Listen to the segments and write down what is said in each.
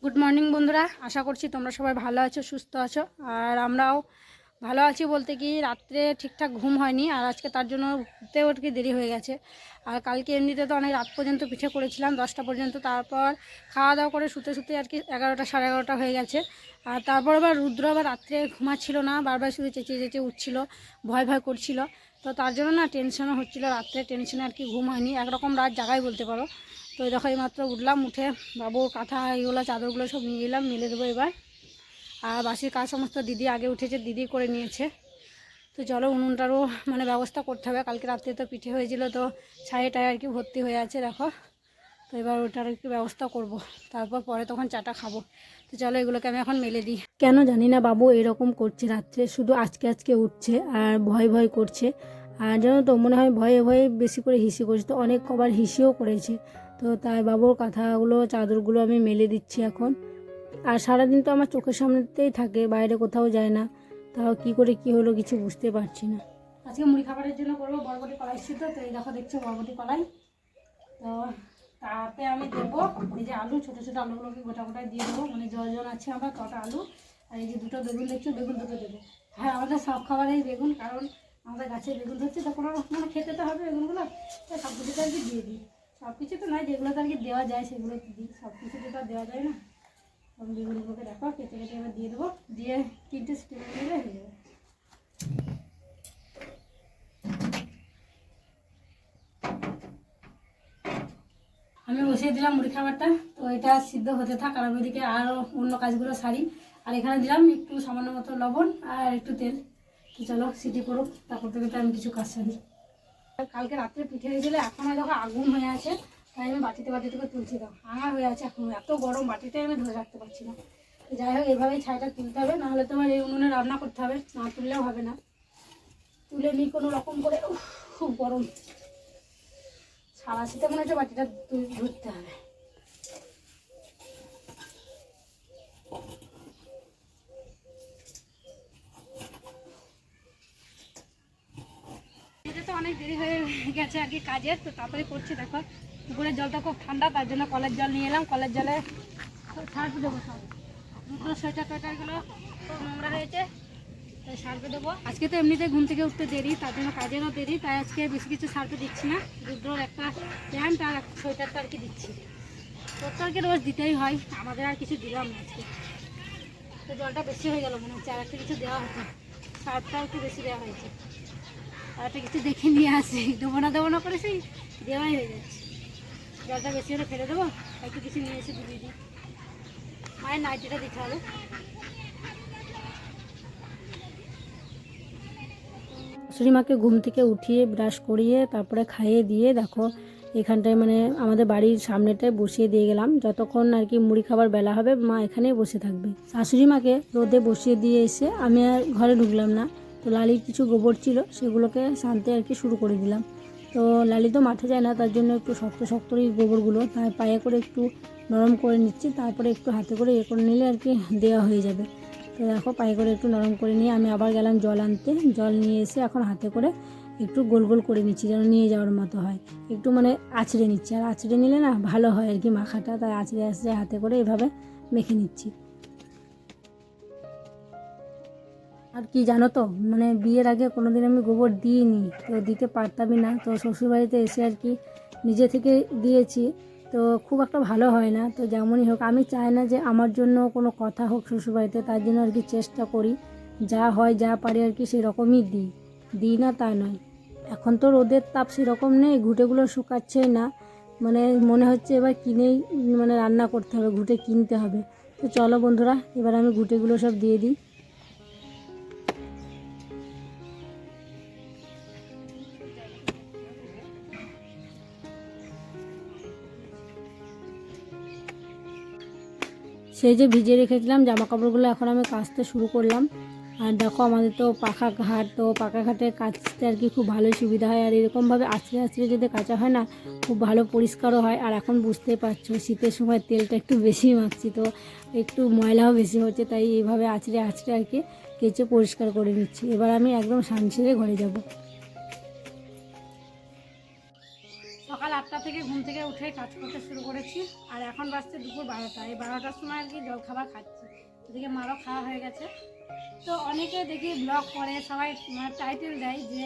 Good morning বন্ধুরা, আশা করছি তোমরা সবাই ভালো আছো, সুস্থ আছো। আর আমরাও ভালো আছি বলতে কি রাত্রে ঠিকঠাক ঘুম হয়নি, আর আজকে তার জন্য উঠতেও আর কি দেরি হয়ে গেছে। আর কালকে এমনিতে তো অনেক রাত পর্যন্ত পিঠে করেছিলাম, 10টা পর্যন্ত। তারপর খাওয়া দাওয়া করে শুতে শুতে আর কি 11টা সাড়ে 11টা হয়ে গেছে। আর তারপর আবার রুদ্র আবার রাত্রে ঘুমাচ্ছিল না, বারবার শুধু চেঁচিয়ে চেঁচিয়ে উঠছিল, ভয় ভয় করছিল। তো তার জন্য না টেনশনও হচ্ছিলো, রাত্রে টেনশনে আর কি ঘুম হয়নি, একরকম রাত জাগাই বলতে পারো। তো দেখো এইমাত্র উঠলাম, উঠে বাবুর কাঁথা এইগুলো চাদরগুলো সব নিয়ে এলাম, মেলে দেবো এবার। আর বাসির কাজ সমস্ত দিদি আগে উঠেছে, দিদি করে নিয়েছে। তো চলো উনুনটারও ব্যবস্থা করতে হবে, কালকে রাত্রে তো পিঠে হয়েছিল, তো ছাইটায় আর কি ভর্তি হয়ে আছে দেখো। তো এবার ওটার একটু ব্যবস্থা করব, তারপর পরে তখন চাটা খাবো। তো চলো এগুলোকে আমি এখন মেলে দিই। কেন জানি না বাবু এরকম করছে, রাত্রে শুধু আজকে আজকে উঠছে আর ভয় ভয় করছে। আর জানো তো মনে হয় ভয়ে ভয়ে বেশি করে হিসি করছে, তো অনেক কবার হিসিও করেছে। তো তাই বাবুর কাঁথাগুলো চাদরগুলো আমি মেলে দিচ্ছি এখন। আর সারাদিন তো আমার চোখের সামনেতেই থাকে, বাইরে কোথাও যায় না। তাও কি করে কি হলো কিছু বুঝতে পারছি না। আজকে মুড়ি খাবারের জন্য করবো বরবটি কলাই সিদ্ধ। তো এই দেখো দেখছো বরবটি কলাই। তো তাতে আমি দেবো এই যে আলু, ছোটো ছোটো আলুগুলোকে গোটা গোটায় দিয়ে দেবো, জল আছে আমার কটা আলু। আর এই যে দুটো বেগুন দেখছো, বেগুন দুটো দেবো। হ্যাঁ, আমাদের সব খাবারেই বেগুন, কারণ আমাদের গাছের বেগুন ধরছে, তো কোনো খেতে তো হবে বেগুনগুলো। তো সব কিছুতে আর কি দিয়ে দিই। সব কিছু তো নয়, যেগুলোতে আর কি দেওয়া যায় সেগুলো দিই, সব কিছুতে তো দেওয়া যায় না। বেগুনগুলোকে দেখো কেটে কেটে এবার দিয়ে দেবো, দিয়ে 3টে সিটি দিলে হয়ে যাবে। আমি বসিয়ে দিলাম মুড়ি খাবারটা। তো এটা সিদ্ধ হতে থাক, আর ওইদিকে আরও অন্য কাজগুলো সারি। আর এখানে দিলাম একটু সামান্য মতো লবণ আর একটু তেল। তো চলো সিটি করুক, তারপর থেকে আমি কিছু কাজ সারি। কালকে রাত্রে পিঠে হয়েছিল, এখন দেখো আগুন হয়ে আছে, তাই আমি বাটিতে করে তুলছি। দাও আমার হয়ে আছে, এখন এত গরম বাটিতে আমি ধরে রাখতে পারছি না। যাই হোক এইভাবেই ছাইটা তুলতে হবে, নাহলে তোমার এই উনুনে রান্না করতে হবে, না তুললেও হবে না। তুলে নিই কোনো রকম করে। খুব গরম, সারা শীতে মনে হচ্ছে বাটিটা ধরতে হবে। এটা তো অনেক দেরি হয়ে গেছে আর কি কাজের, তো তাড়াতাড়ি করছি। দেখো পুকুরের জলটা খুব ঠান্ডা, তার জন্য কলের জল নিয়ে এলাম। কলের জলে সার্ফ দেবো, সব দুটো সোয়েটার টোয়েটারগুলো খুব নোংরা হয়েছে, তাই সার্ফে দেবো। আজকে তো এমনিতে ঘুম থেকে উঠতে দেরি, তার জন্য কাজেরও দেরি, তাই আজকে বেশি কিছু সার্ফে দিচ্ছি না। দুটোর একটা প্যান্ট আর একটা সোয়েটারটা আর কি দিচ্ছি। তোর তো আর কি রোজ দিতেই হয়, আমাদের আর কিছু দিলাম না আজকে। তো জলটা বেশি হয়ে গেল মনে হচ্ছে, আর একটা কিছু দেওয়া হতো, সার্ফটাও একটু বেশি দেওয়া হয়েছে। আর একটা কিছু দেখে নিয়ে আসি, দেবো না করে সেই দেওয়াই হয়ে যাচ্ছে। জলটা বেশি হলে ফেলে দেবো, একটু কিছু নিয়ে এসে দিয়ে দিই। মায়ের নাইটিটা দিতে হবে। শাশুড়ি মাকে ঘুম থেকে উঠিয়ে ব্রাশ করিয়ে তারপরে খাইয়ে দিয়ে দেখো এখানটায় আমাদের বাড়ির সামনেটায় বসিয়ে দিয়ে গেলাম। যতক্ষণ আর কি মুড়ি খাবার বেলা হবে মা এখানেই বসে থাকবে। শাশুড়ি মাকে রোদে বসিয়ে দিয়ে এসে আমি আর ঘরে ঢুকলাম না। তো লালির কিছু গোবর ছিল, সেগুলোকে শান্তি আর কি শুরু করে দিলাম। তো লালি তো মাঠে যায় না, তার জন্য একটু শক্ত শক্তই গোবরগুলো তাই পায়ে করে একটু নরম করে নিচ্ছি, তারপরে একটু হাতে করে করে নিলে আর কি দেওয়া হয়ে যাবে। তো দেখো পায়ে করে একটু নরম করে নিয়ে আমি আবার গেলাম জল আনতে। জল নিয়ে এসে এখন হাতে করে একটু গোল গোল করে নিচ্ছি, যেন নিয়ে যাওয়ার মতো হয়। একটু আঁচড়ে নিচ্ছি, আর আঁচড়ে নিলে না ভালো হয় আর কি মাখাটা, তাই আঁচড়ে আঁচড়ে হাতে করে এভাবে মেখে নিচ্ছি। আর কি জানো তো বিয়ের আগে কোনোদিন আমি গোবর দিইনি, তো দিতে পারতামই না। তো শ্বশুরবাড়িতে এসে আর কি নিজে থেকে দিয়েছি, তো খুব একটা ভালো হয় না। তো যেমনই হোক, আমি চাই না যে আমার জন্য কোনো কথা হোক শ্বশুরবাড়িতে, তার জন্য আর কি চেষ্টা করি যা হয় যা পারি আর কি সেরকমই দিই না তা নয়। এখন তো রোদের তাপ সেরকম নেই, ঘুঁটেগুলো শুকাচ্ছেই না, মনে হচ্ছে এবার কিনেই রান্না করতে হবে, ঘুঁটে কিনতে হবে। তো চলো বন্ধুরা, এবার আমি ঘুঁটেগুলো সব দিয়ে দিই। সেই যে ভিজিয়ে রেখেছিলাম জামা কাপড়গুলো এখন আমি কাচতে শুরু করলাম। আর দেখো আমাদের তো পাকা ঘাট, তো পাকা ঘাটে কাচতে আর কি খুব ভালোই সুবিধা হয়। আর এরকমভাবে আছড়ে আছড়ে যদি কাচা হয় না, খুব ভালো পরিষ্কারও হয়। আর এখন বুঝতেই পারছো শীতের সময় তেলটা একটু বেশি মাখছি, তো একটু ময়লাও বেশি হচ্ছে, তাই এইভাবে আছড়ে আছড়ে আর কি কেচে পরিষ্কার করে নিচ্ছি। এবার আমি একদম সান ছেড়ে ঘরে যাব। সকাল 8টা থেকে ঘুম থেকে উঠে কাজ করতে শুরু করেছি। আর এখন বাজছে দুপুর 12টা। এই 12টার সময় আর কি জলখাবার খাচ্ছি। এদিকে মারও খাওয়া হয়ে গেছে। তো অনেকে দেখি ব্লগ করে, সবাই টাইটেল দেয় যে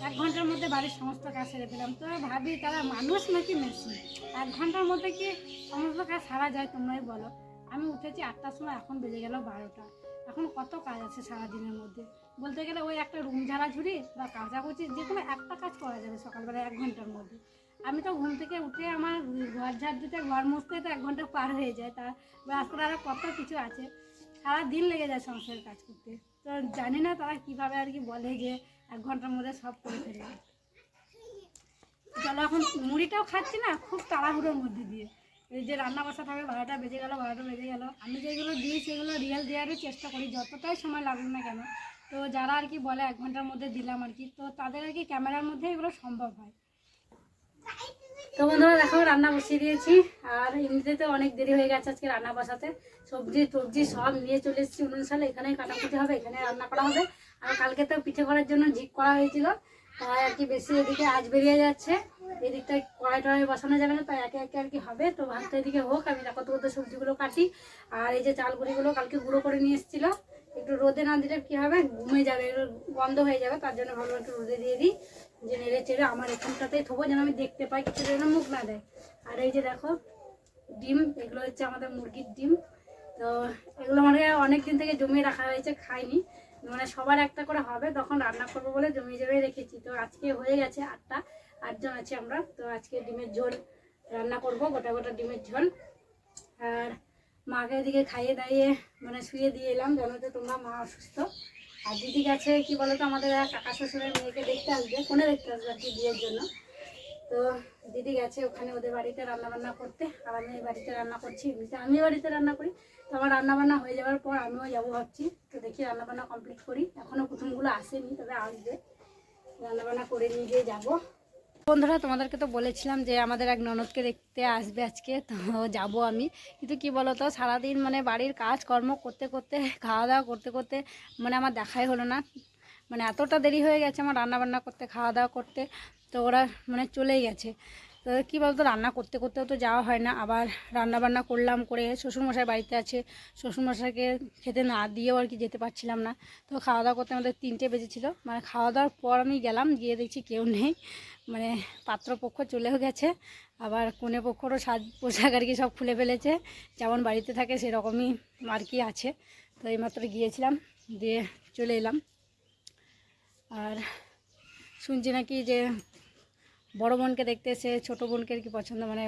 1 ঘন্টার মধ্যে বাড়ির সমস্ত কাজ সেরে ফেলাম। তো ভাবি তারা মানুষ নাকি মেশিন? 1 ঘন্টার মধ্যে কি সমস্ত কাজ সারা যায়? তোমরাই বলো। আমি উঠেছি 8টার সময়, এখন বেজে গেল 12টা। এখন কত কাজ আছে সারাদিনের মধ্যে? বলতে গেলে ওই একটা রুম ঝাড়াঝুড়ি বা কাচাকুচি, যে কোনো একটা কাজ করা যাবে সকালবেলা 1 ঘন্টার মধ্যে। আমি তো ঘুম থেকে উঠে আমার ঘর ঝাড় দিতে, ঘর মুছতে তো 1 ঘন্টা পার হয়ে যায়। তারপরে আরও কত কিছু আছে, সারা দিন লেগে যায় সংসারের কাজ করতে। তো জানি না তারা কীভাবে আর কি বলে যে 1 ঘন্টার মধ্যে সব করে ফেলবে। চলো, এখন মুড়িটাও খাচ্ছি না খুব তাড়াহুড়োর মধ্যে দিয়ে। এই যে রান্না বসা থাকে, 12টা বেজে গেল, 12টা বেজে গেল। আমি যেগুলো দিই সেগুলো রিয়েল দেওয়ারই চেষ্টা করি, যতটাই সময় লাগুক না কেন। তো যারা আর কি বলে 1 ঘন্টার মধ্যে দিলাম আর কি, তো তাদের আর কি ক্যামেরার মধ্যে এগুলো সম্ভব হয়। তো বন্ধুরা দেখো, রান্না বসিয়ে দিয়েছি। আর এমনিতে তো অনেক দেরি হয়ে গেছে আজকে রান্না বসাতে। সবজি টবজি সব নিয়ে চলে এসেছি উনুন সালে, এখানেই কাটাকুটি হবে, এখানে রান্না করা হবে। আর কালকে তো পিঠে করার জন্য ঝিক করা হয়েছিল, তাই আর কি বেশি এদিকে আজ বেরিয়ে যাচ্ছে। এদিকটায় কড়াই টড়াই বসানো যাবে না, তাই একে একে আর কি হবে। তো ভাতটা এদিকে হোক, আমি দেখো তো সবজিগুলো কাটি। আর এই যে চাল গুঁড়িগুলো কালকে গুঁড়ো করে নিয়ে এসেছিলো, একটু রোদে না দিলে কী হবে, ঘুমে যাবে, বন্ধ হয়ে যাবে। তার জন্য ভালো একটু রোদে দিয়ে দিই, যে নেড়ে চেড়ে আমার এখানটাতেই থবো, যেন আমি দেখতে পাই, কিছু যেন মুখ না দেয়। আর এই যে দেখো ডিম, এগুলো হচ্ছে আমাদের মুরগির ডিম। তো এগুলো মানে অনেক দিন থেকে জমিয়ে রাখা হয়েছে, খাইনি। মানে সবার একটা করে হবে, তখন রান্না করবো বলে জমিয়ে জমিয়ে রেখেছি। তো আজকে হয়ে গেছে 8জন আছি আমরা। তো আজকে ডিমের ঝোল রান্না করব, গোটা গোটা ডিমের ঝোল। আর মাকে এদিকে খাইয়ে দাইয়ে মানে শুয়ে দিয়ে এলাম, জানো তো তোমরা মা অসুস্থ। আর দিদি গেছে কি বলতো, আমাদের কাকা শ্বশুরের মেয়েকে দেখতে আসবে, ফোনে দেখতে আসবে আর কি, বিয়ের জন্য। তো দিদি গেছে ওখানে ওদের বাড়িতে রান্নাবান্না করতে। আর আমি এই বাড়িতে রান্না করছি, আমি বাড়িতে রান্না করি। তো আমার রান্নাবান্না হয়ে যাওয়ার পর আমিও যাবো ভাবছি। তো দেখি রান্নাবান্না কমপ্লিট করি, এখনও প্রথমগুলো আসেনি, তবে আসবে। রান্নাবান্না করে নিয়ে গিয়ে যাবো। বন্ধুরা, তোমাদেরকে তো বলেছিলাম যে আমাদের এক ননদকে দেখতে আসবে আজকে, তো যাব আমি। কিন্তু কি বলো তো, সারাদিন মানে বাড়ির কাজকর্ম করতে করতে, খাওয়া দাওয়া করতে করতে মানে আমার দেখাই হলো না। মানে এতটা দেরি হয়ে গেছে আমার রান্নাবান্না করতে, খাওয়া দাওয়া করতে। তো ওরা মানে চলেই গেছে। তো কী বলতো, রান্না করতে করতেও তো যাওয়া হয় না। আবার রান্নাবান্না করলাম, করে শ্বশুরমশাই বাড়িতে আছে, শ্বশুরমশাইকে খেতে না দিয়েও আর কি যেতে পারছিলাম না। তো খাওয়া দাওয়া করতে আমাদের 3টে বেজেছিলো। মানে খাওয়া দাওয়ার পর আমি গেলাম, গিয়ে দেখছি কেউ নেই। মানে পাত্রপক্ষ চলেও গেছে, আবার কনে পক্ষরও সাজ পোশাক আর কি সব খুলে ফেলেছে, যেমন বাড়িতে থাকে সেরকমই আর কি আছে। তো এইমাত্র গিয়েছিলাম, দিয়ে চলে এলাম। আর শুনছি নাকি যে বড় বোনকে দেখতে এসে ছোটো বোনকে আর কি পছন্দ, মানে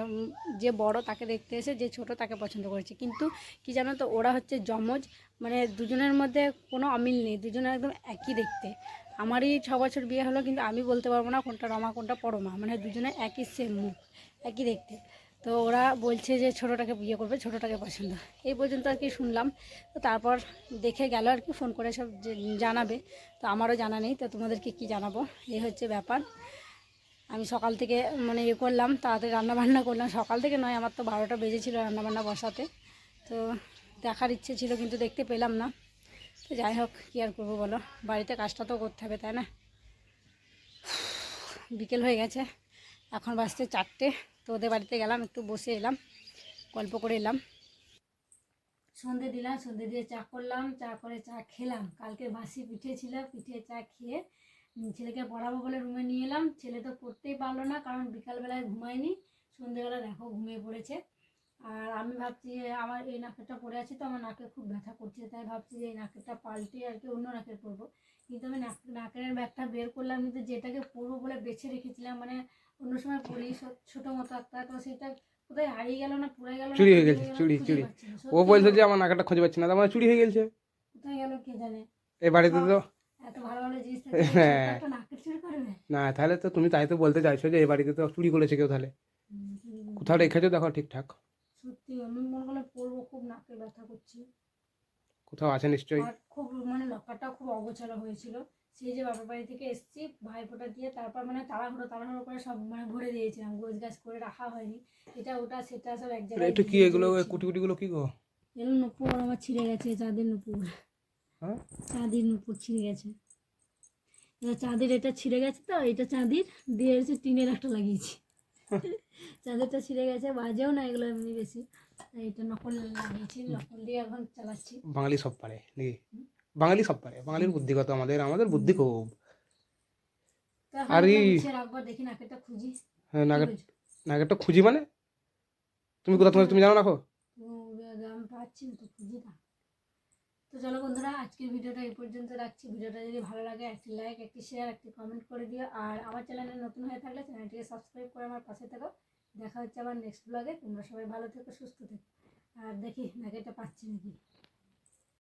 যে বড় তাকে দেখতে এসে যে ছোট তাকে পছন্দ করেছে। কিন্তু কি জানো তো, ওরা হচ্ছে যমজ, মানে দুজনের মধ্যে কোনো অমিল নেই, দুজনে একদম একই দেখতে। আমারই 6 বছর বিয়ে হলো, কিন্তু আমি বলতে পারবো না কোনটা রমা কোনটা পরমা, মানে দুজনে একই সেম মুখ, একই দেখতে। তো ওরা বলছে যে ছোটোটাকে বিয়ে করবে, ছোটোটাকে পছন্দ, এই পর্যন্ত আর কি শুনলাম। তো তারপর দেখে গেল আর কি, ফোন করে সব জানাবে। তো আমারও জানা নেই, তো তোমাদেরকে কি জানাবো, এই হচ্ছে ব্যাপার। আমি সকাল থেকে মানে করলাম, তাড়াতাড়ি রান্নাবান্না করলাম। সকাল থেকে নয়, আমার তো 12টা বেজেছিলো রান্নাবান্না বসাতে। তো দেখার ইচ্ছে ছিল, কিন্তু দেখতে পেলাম না। তো যাই হোক, কী আর করবো বলো, বাড়িতে কাজটা তো করতে হবে, তাই না? বিকেল হয়ে গেছে, এখন বাজতে 4টে। তো ওদের বাড়িতে গেলাম, একটু বসে এলাম, গল্প করে এলাম। সন্ধে দিলাম, সন্ধে দিয়ে চা করলাম, চা করে চা খেলাম। কালকে বাসি পিঠে ছিল, পিঠে চা খেয়ে ছেলেকে পড়াবো বলে রুমে নিয়ে এলাম। ছেলে তো পড়তেই পারলো না, কারণ বিকালবেলায় ঘুমায়নি, সন্ধ্যেবেলা দেখো ঘুমিয়ে পড়েছে। আর আমি ভাবছি আমার এই নাকেরটা পরে আছি, তো আমার নাকে খুব ব্যথা করছে, তাই ভাবছি যে এই নাকেরটা পাল্টে আর কি অন্য নাকের পরবো। কিন্তু আমি নাকের ব্যাগটা বের করলাম, কিন্তু যেটাকে পরবো বলে বেছে রেখেছিলাম, মানে অন্য সময় পরি ছোটো মতো একটা, তো সেটা কোথায় হারিয়ে গেল না পুড়ে গেল, চুরি হয়ে গেছে, চুরি চুরি। ও বলছে যে আমার নাকাটা খুঁজে পাচ্ছি না, তার মানে চুরি হয়ে গেছে। কোথায় গেল কে জানে। এই বাড়িতে তো এত ভালো ভালো জিনিস থাকে, হ্যাঁ, একটা নাকের চুরি করবে না তাহলে তো তুমি তাই তো বলতে চাইছো যে এই বাড়িতে তো চুরি করেছে কেউ, তাহলে কোথাও রেখেছো দেখো ঠিকঠাক। সত্যি আমি মনে করলে পরবো, খুব নাকে ব্যথা করছে। কোথাও আছে নিশ্চয়ই। আর খুব মানে লকারটা খুব অগোছালো হয়েছিল। সেই যে বাবার বাড়ি থেকে এসেছি ভাইফোঁটা দিয়ে, তারপর মানে তাড়াহুড়ো করে সব মানে ভরে দিয়েছিলাম, গোছ গাছ করে রাখা হয়নি, এটা ওটা সেটা সব এক জায়গায় এটা কি এগুলো কুটি কুটিগুলো কি গো? এগুলো নুপুর আমার ছিঁড়ে গেছে, চাঁদের নুপুর। হ্যাঁ, চাঁদির নুপুর ছিঁড়ে গেছে। এবার চাঁদের এটা ছিঁড়ে গেছে, তো এটা চাঁদির দিয়ে এসে টিনের একটা লাগিয়েছি। চাদরটা ছিঁড়ে গেছে, বাজেও না এগুলো এমনি বেশি। এইটা নকল লাগিয়েছি, নকল দিয়ে এখন চালাচ্ছি। বাঙালি সব পারে নাকি? বাঙালি সব পারে, বাঙালির বুদ্ধি কত, আমাদের বুদ্ধি খুব। তো এখন আর এগুলো এই গুছিয়ে রাখবো, দেখি নাকেরটা খুঁজি। হ্যাঁ, কি নাগের বলছো? নাগেরটা খুঁজি মানে তুমি কোথা থেকে, তুমি জানো না? আমি পাচ্ছি না তো, খুঁজি না। তো চলো বন্ধুরা, আজকের ভিডিওটা এই পর্যন্ত রাখছি। ভিডিওটা যদি ভালো লাগে একটি লাইক, একটি শেয়ার, একটি কমেন্ট করে দিও। আর আমার চ্যানেলে নতুন হয়ে থাকলে চ্যানেলটিকে সাবস্ক্রাইব করে আমার পাশে থেকো। দেখা হচ্ছে আবার নেক্সট ব্লগে। তোমরা সবাই ভালো থেকো, সুস্থ থেকো। আর দেখি নাকেরটা পাচ্ছি নাকি।